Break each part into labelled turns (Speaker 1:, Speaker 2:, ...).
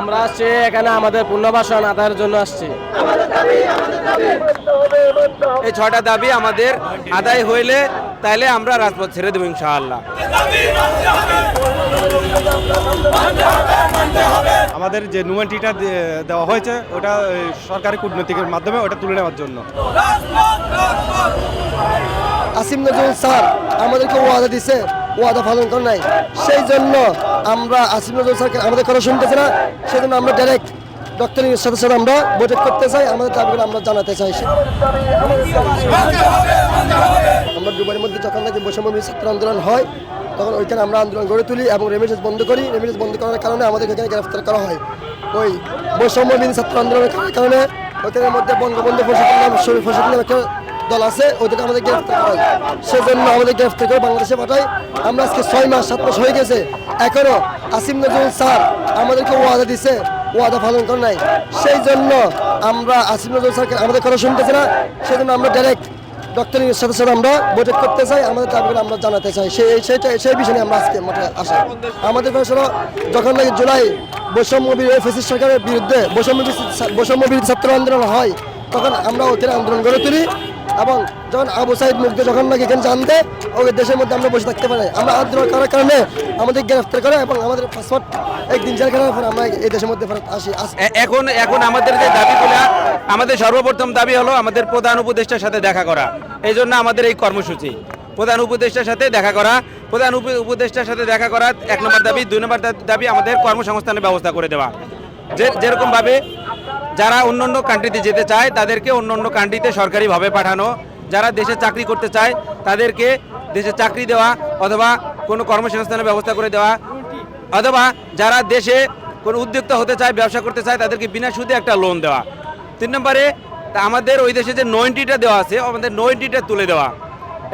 Speaker 1: আমরা আসছি এখানে আমাদের পুনর্বাসন আদায়ের জন্য আসছি।
Speaker 2: এই 6টা দাবি আমাদের আদায় হইলে তাইলে আমরা রাজপথ ছেড়ে দেবো ইনশাআল্লাহ।
Speaker 3: আমাদের যে নুমেন্টিটা দেওয়া হয়েছে ওটা সরকারি কূটনৈতিকের মাধ্যমে ওটা তুলে নেওয়ার জন্য।
Speaker 4: আসিম নজরুল স্যার আমাদেরকে ওয়াদা দিছে, ওয়াদা পালন করে নাই, সেই জন্য আমরা আসিম নজরুল স্যারকে আমাদের কথা শুনতেছি না, সেই জন্য আমরা ডাইরেক্ট ডক্টর ইউনূসের সাথে সাথে আমরা বৈঠক করতে চাই, আমাদের দাবিগুলো আমরা জানাতে চাই। আমরা দুবারের মধ্যে যখন নাকি বৈষম্যবিরোধী ছাত্র আন্দোলন হয় তখন ওইখানে আমরা আন্দোলন গড়ে তুলি এবং রেমিটেন্স বন্ধ করি। রেমিটেন্স বন্ধ করার কারণে আমাদের এখানে গ্রেফতার করা হয়। ওই বৈষম্যবিরোধী ছাত্র আন্দোলনের কারণে ওইখানের মধ্যে বঙ্গবন্ধু ফসল একটা দল আছে, ওদেরকে আমাদের গ্রেফতার করা হয়। সেজন্য আমাদের গ্রেফতার করে বাংলাদেশে পাঠায়। আমরা আজকে 6 মাস 7 মাস হয়ে গেছে, এখনো আসিম নজরুল স্যার আমাদেরকে ওয়াদা দিছে, ওয়াদা পালন করে নাই, সেই জন্য আমরা আসিম নজরুল স্যারকে আমাদের কথা শুনতেছি না, সেই জন্য আমরা ডাইরেক্ট ডক্টর ইউনূসের সাথে সাথে আমরা বৈঠক করতে চাই, আমাদের দাবিগুলো আমরা জানাতে চাই। সেই বিষয়ে আমরা আজকে মাঠে আসি। আমাদের ফেসলা যখন নাকি জুলাই বৈষম্যবিরোধী ফ্যাসিস্ট সরকারের বিরুদ্ধে বৈষম্যবিরোধী ছাত্র আন্দোলন হয় তখন আমরা ওখানে আন্দোলন গড়ে তুলি এবং যখন আবু সাইদ মুগ্ধ যখন নাকি এখানে জানতে ওকে দেশের মধ্যে আমরা বসে থাকতে পারি, আমরা আন্দোলন করার কারণে আমাদের গ্রেফতার করে এবং আমাদের পাসপোর্ট একদিন জেল খাটার পর আমরা এই দেশের মধ্যে ফেরত আসি।
Speaker 2: এখন আমাদের যে দাবিগুলো, আমাদের সর্বপ্রথম দাবি হলো আমাদের প্রধান উপদেষ্টার সাথে দেখা করা। এই জন্য আমাদের এই কর্মসূচি, প্রধান উপদেষ্টার সাথে দেখা করা। প্রধান উপদেষ্টার সাথে দেখা করা 1 নম্বর দাবি। 2 নম্বর দাবি আমাদের কর্মসংস্থানের ব্যবস্থা করে দেওয়া। যেরকমভাবে যারা অন্য অন্য কান্ট্রিতে যেতে চায় তাদেরকে অন্য অন্য কান্ট্রিতে সরকারিভাবে পাঠানো, যারা দেশে চাকরি করতে চায় তাদেরকে দেশে চাকরি দেওয়া অথবা কোনো কর্মসংস্থানের ব্যবস্থা করে দেওয়া, অথবা যারা দেশে কোনো উদ্যোক্তা হতে চায়, ব্যবসা করতে চায় তাদেরকে বিনা সুদে একটা লোন দেওয়া। 3 নম্বরে আমাদের ওই দেশে যে 90টা দেওয়া আছে আমাদের 90টা তুলে দেওয়া,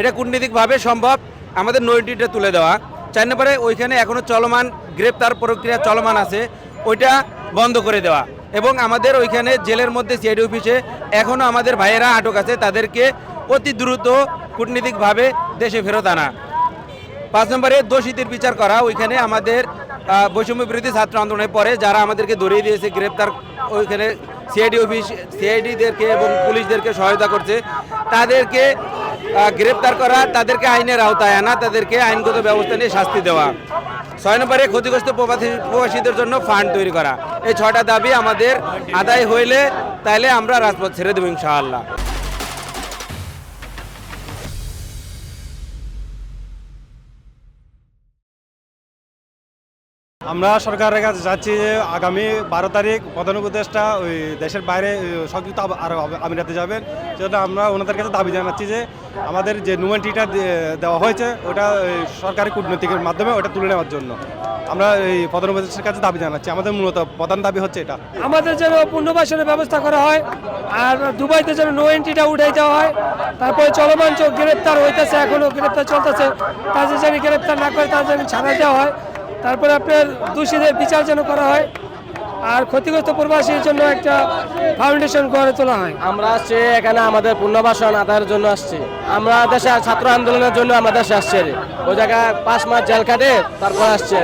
Speaker 2: এটা কূটনীতিকভাবে সম্ভব, আমাদের 90টা তুলে দেওয়া। 4 নম্বরে ওইখানে এখনও চলমান গ্রেপ্তার প্রক্রিয়া চলমান আছে, ওইটা বন্ধ করে দেওয়া এবং আমাদের ওইখানে জেলের মধ্যে সিআইডি অফিসে এখনও আমাদের ভাইয়েরা আটক আছে, তাদেরকে অতি দ্রুত কূটনীতিকভাবে দেশে ফেরত আনা। 5 নম্বরে দোষীদের বিচার করা। ওইখানে আমাদের বৈষম্য বিরোধী ছাত্র আন্দোলনের পরে যারা আমাদেরকে ধরিয়ে দিয়েছে গ্রেপ্তার, ওইখানে সিআইডিদেরকে এবং পুলিশদেরকে সহায়তা করছে তাদেরকে গ্রেপ্তার করা, তাদেরকে আইনের আওতায় আনা, তাদেরকে আইনগত ব্যবস্থা নিয়ে শাস্তি দেওয়া। 6 নম্বরে ক্ষতিগ্রস্ত প্রবাসীদের জন্য ফান্ড তৈরি করা। এই 6টা দাবি আমাদের আদায় হইলে তাইলে আমরা রাজপথ ছেড়ে দেবো ইনশাআল্লাহ।
Speaker 3: আমরা সরকারের কাছে যাচ্ছি যে আগামী 12 তারিখ প্রধান উপদেষ্টা ওই দেশের বাইরে সংযুক্ত আরব আমিরাতে যাবেন, সেজন্য আমরা ওনাদের কাছে দাবি জানাচ্ছি যে আমাদের যে নুমেন্টিটা দেওয়া হয়েছে ওটা সরকারি কূটনৈতিকের মাধ্যমে ওটা তুলে নেওয়ার জন্য আমরা এই প্রধান উপদেষ্টার কাছে দাবি জানাচ্ছি। আমাদের মূলত প্রধান দাবি হচ্ছে এটা,
Speaker 5: আমাদের যেন পুনর্বাসনের ব্যবস্থা করা হয়, আর দুবাইতে যেন নো এন্ট্রিটা উঠাই দেওয়া হয়। তারপরে চলমান গ্রেপ্তার হইতেছে, এখনও গ্রেপ্তার চলতেছে, তাদের যেন গ্রেপ্তার না করে তাদের যেন ছাড়া দেওয়া হয়। তারপরে আপনার দোষীদের বিচার যেন করা হয়, আর ক্ষতিগ্রস্ত প্রবাসীর জন্য একটা ফাউন্ডেশন গড়ে তোলা হয়।
Speaker 1: আমরা আসছি এখানে আমাদের পুনর্বাসন আদায়ের জন্য আসছি। আমরা দেশে ছাত্র আন্দোলনের জন্য আমাদের দেশে আসছি, ওই জায়গায় 5 মাস জেল কাটে তারপর আসছি।